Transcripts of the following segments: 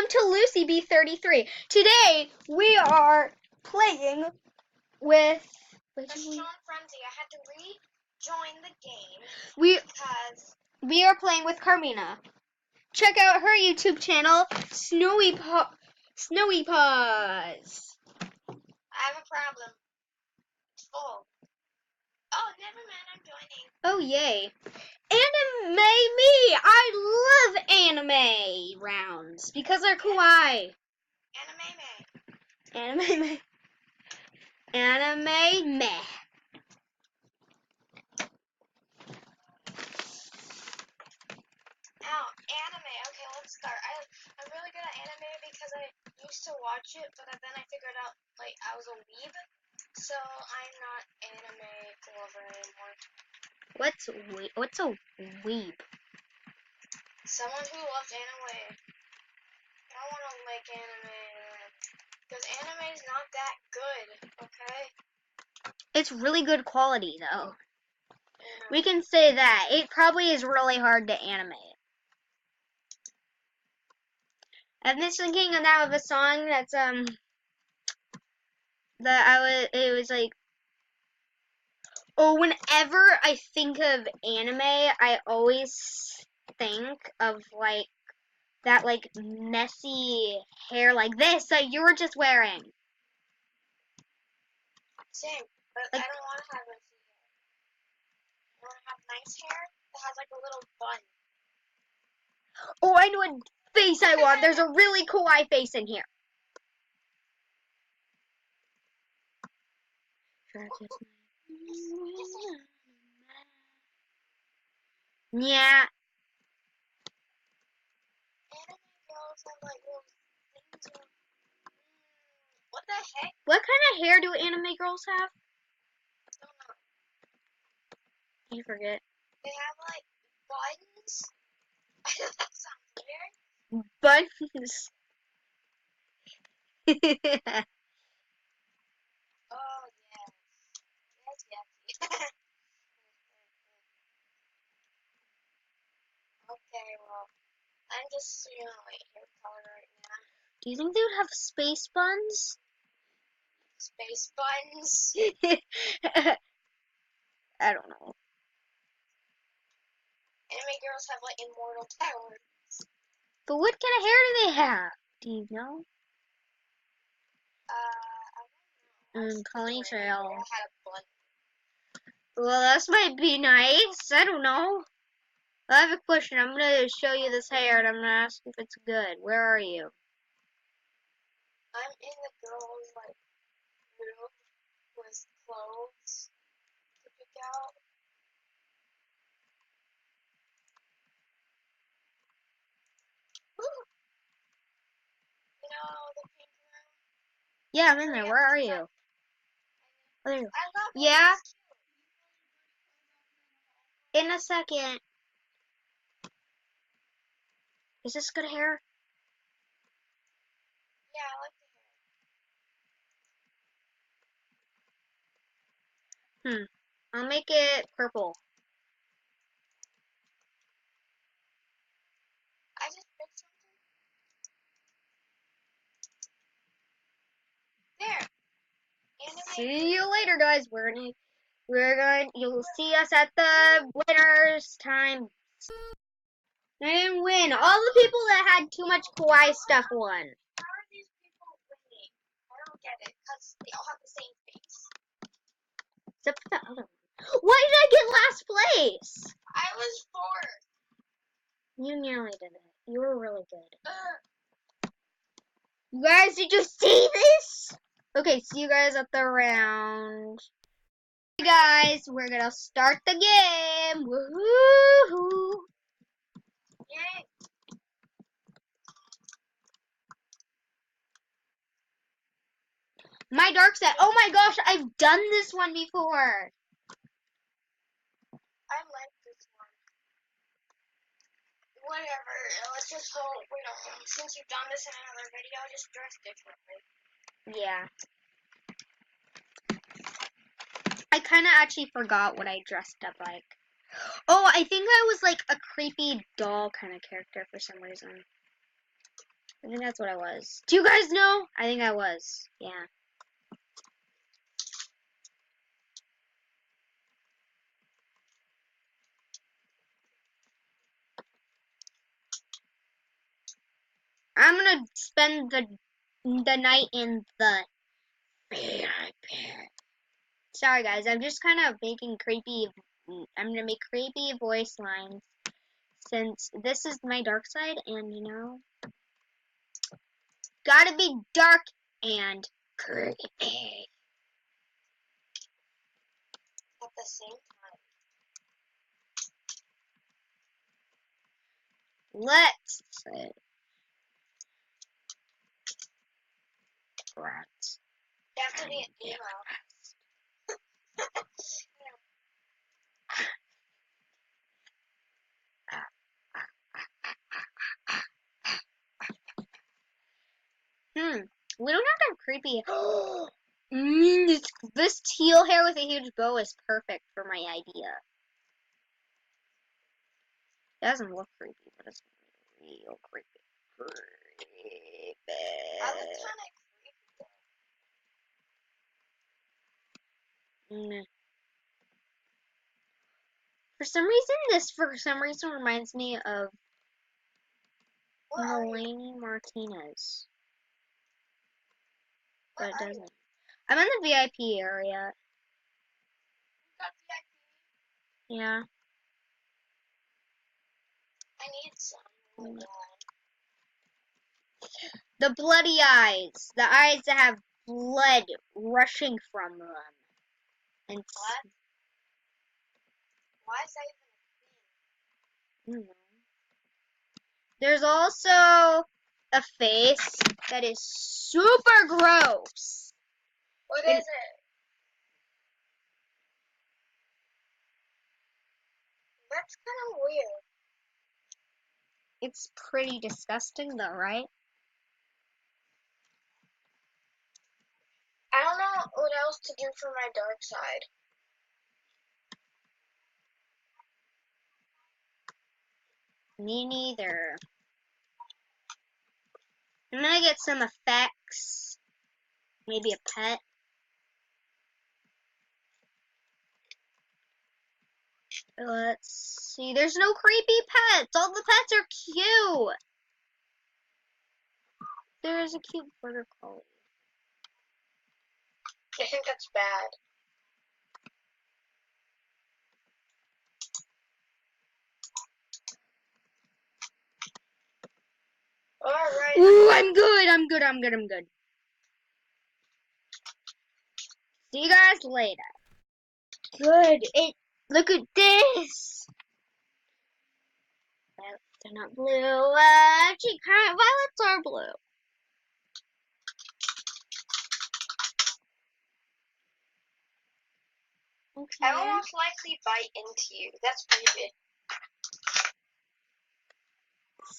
welcome to Lucy B33. Today we are playing with. Sean Frenzy. I had to rejoin the game because we are playing with Carmina. Check out her YouTube channel, Snowy Paws. I have a problem. It's full. Oh, never mind. I'm joining. Oh yay! Anime me! I love anime rounds because they're kawaii. Anime me. Anime meh. Now, anime. Okay, let's start. I'm really good at anime because I used to watch it, but then I figured out like I was a weeb, so I'm not anime lover anymore. What's a weeb? Someone who loves anime. I don't want to like anime because anime is not that good. Okay. It's really good quality though. Yeah. We can say that. It probably is really hard to animate. I've been thinking now of a song that's it was like, oh, whenever I think of anime, I always think of like that like messy hair like this that you were just wearing. Same, but like, I don't want to have messy hair. I want to have nice hair that has like a little bun. Oh, I know what face I want. There's a really kawaii face in here. Yeah. Anime girls have like little things. What the heck? What kind of hair do anime girls have? I don't know. You forget. They have like buttons. That sounds weird. Buttons. Oh yes, yes. Okay, well, I'm just my hair color right now. Do you think they would have space buns? Space buttons. I don't know. Anime girls have like immortal powers. But what kind of hair do they have? Do you know? I don't know. Ponytail. I had a bun. Well, this might be nice. I don't know. I have a question. I'm gonna show you this hair, and I'm gonna ask if it's good. Where are you? I'm in the girls' like room with clothes to pick out. Ooh. You know the pink room? Yeah, I'm in there. Where are you? Oh, there you go. Yeah? In a second. Is this good hair? Yeah, I like the hair. I'll make it purple. I just picked something. There. See you later, guys. You'll see us at the winners time. I didn't win. All the people that had too much kawaii stuff won. How are these people winning? I don't get it, because they all have the same face. Except for the other one. Why did I get last place? I was fourth. You nearly did it. You were really good. You guys, did you see this? Okay, see you guys at the round. Hey guys, we're gonna start the game. Woohoo! Yay! My dark set. Oh my gosh, I've done this one before. I like this one. Whatever. Let's just hope we don't. Since you've done this in another video, just dress differently. Yeah. I kind of actually forgot what I dressed up like. Oh, I think I was like a creepy doll kind of character for some reason. I think that's what I was. Do you guys know? I think I was. Yeah. I'm gonna spend the night in the VIP. Sorry guys, I'm just kind of making creepy. I'm gonna make creepy voice lines since this is my dark side, and you know, gotta be dark and creepy. At the same time. Let's say rats. You have to be an emo. We don't have to have creepy. This teal hair with a huge bow is perfect for my idea. It doesn't look creepy, but it's real creepy. I look kind of Mm. For some reason reminds me of Melanie Martinez. But it doesn't. I'm in the VIP area. Yeah. I need some. Oh my god. The bloody eyes. The eyes that have blood rushing from them. And What? Why is that even a thing? There's also a face that is super gross. What is it? That's kind of weird. It's pretty disgusting though, right? I don't know what else to do for my dark side. Me neither. I'm gonna get some effects. Maybe a pet. Let's see. There's no creepy pets. All the pets are cute. There's a cute border collie. I think that's bad. Alright. Ooh, I'm good. I'm good. I'm good. I'm good. See you guys later. Good. Look at this. Violets are not blue. Actually, violets are blue. Okay. I will most likely bite into you. That's pretty good.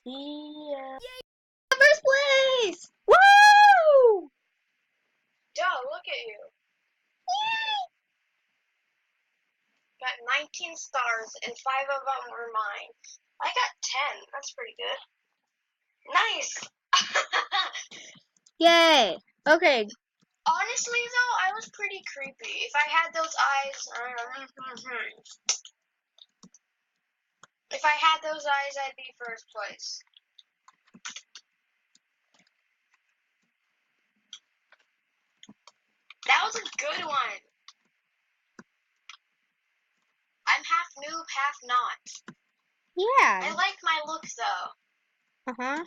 See ya. Yay! First place! Woo! Duh, look at you. Yay! Got 19 stars and 5 of them were mine. I got 10. That's pretty good. Nice! Yay! Okay. Honestly, though, I was pretty creepy. If I had those eyes... if I had those eyes, I'd be first place. That was a good one. I'm half noob, half not. Yeah. I like my look, though. Uh-huh.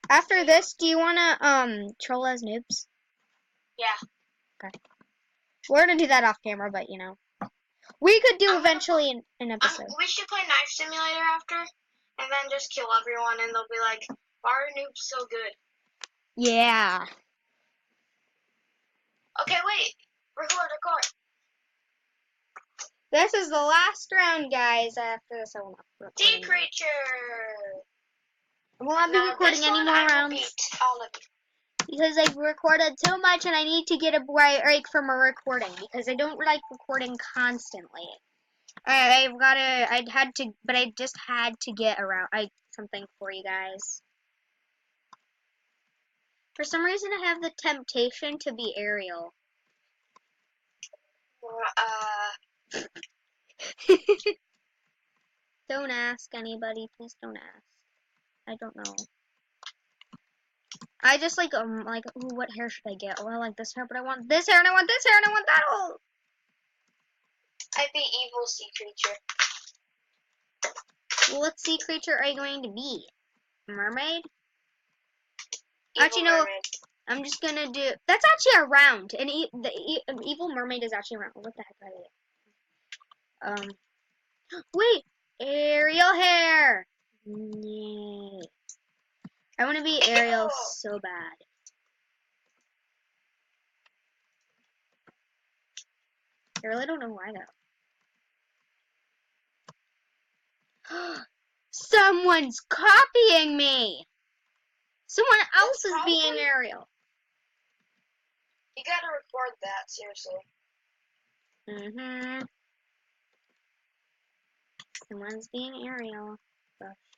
After this, do you wanna troll as noobs? Yeah. Okay. We're gonna do that off camera, but you know. We could do eventually an episode. We should play Knife Simulator after, and then just kill everyone, and they'll be like, why are noobs so good? Yeah. Okay, wait. Record. This is the last round, guys. After this, I will not record Sea anymore. creature. I will not be recording any more rounds Beat all of you. because I've recorded too much, and I need to get a break from a recording because I don't like recording constantly. I just had to get around something for you guys. For some reason, I have the temptation to be Ariel. Don't ask anybody. Please don't ask. I don't know. I just like, ooh, what hair should I get? Oh, I like this hair, but I want this hair, and I want this hair, and I want that. Oh! I'd be evil sea creature. Well, what sea creature are you going to be? Mermaid? Evil Actually, no. mermaid. I'm just gonna do. That's actually a round. An evil mermaid is actually a round. What the heck are they? Wait, Ariel hair. Yay! I want to be Ariel Ew. so bad. I really don't know why though. Someone's copying me. Someone else is being Ariel. You gotta record that, seriously. Someone's being Ariel. Gosh.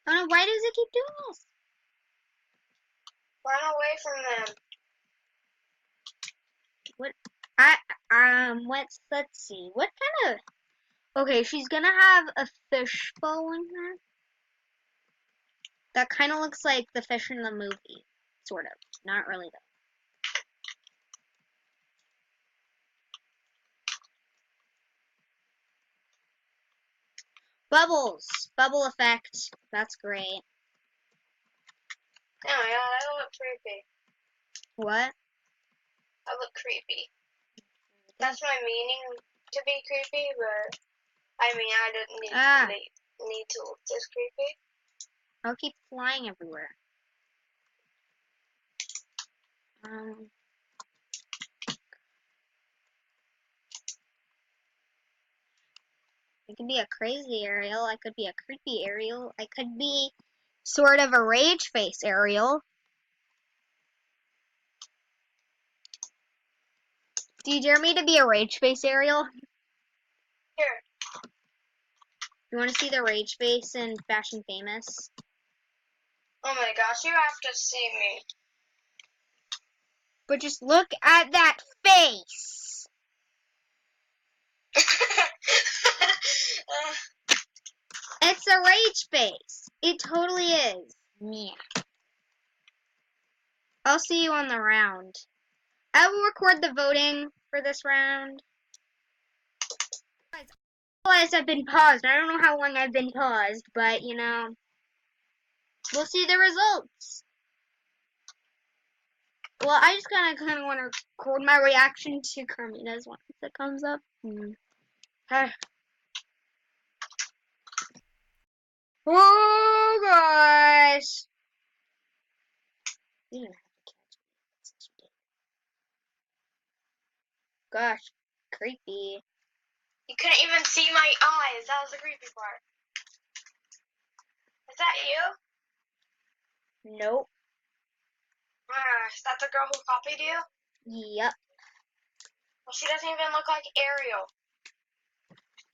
Oh no, why does it keep doing this? Run away from them. What? Let's see. What kind of... Okay, she's gonna have a fish following her. That kind of looks like the fish in the movie. Sort of. Not really, though. Bubbles! Bubble effect. That's great. Oh my god, I look creepy. What? I look creepy. That's my meaning to be creepy, but I mean, I didn't need to look this creepy. I'll keep flying everywhere. I could be a crazy Ariel. I could be a creepy Ariel. I could be sort of a rage face Ariel. Do you dare me to be a rage face Ariel? Here. You want to see the rage face in Fashion Famous? Oh my gosh, you have to see me. But just look at that face! It's a rage face. It totally is. Yeah. I'll see you on the round. I will record the voting for this round. Guys, I realize I've been paused. I don't know how long I've been paused, but you know, we'll see the results. Well, I just kind of want to record my reaction to Carmina's once it comes up. Oh gosh! You didn't have to catch me. Gosh, creepy. You couldn't even see my eyes. That was the creepy part. Is that you? Nope. Is that the girl who copied you? Yep. Well, she doesn't even look like Ariel.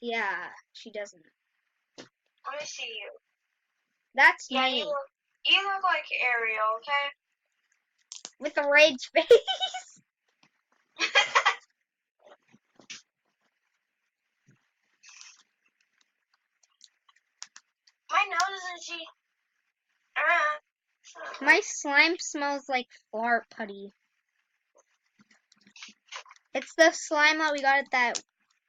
Yeah, she doesn't. Let me see you. That's Yeah, me. you look like Ariel, okay? With a rage face. My nose isn't itchy. My slime smells like fart putty. It's the slime that we got at that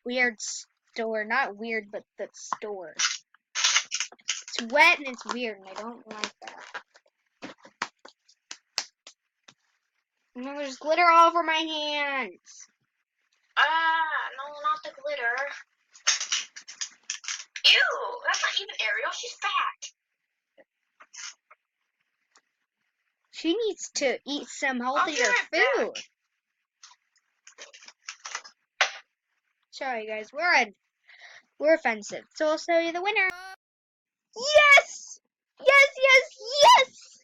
weird store. Not weird, but the store. It's wet and it's weird, and I don't like that. And then there's glitter all over my hands. No, not the glitter. Ew, that's not even Ariel. She's fat. She needs to eat some healthier food. Back. Sorry, guys, we're offensive. So I'll show you the winner. Yes! Yes, yes, yes!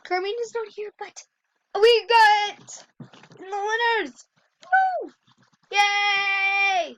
Carmina's not here, but we got the winners! Woo! Yay!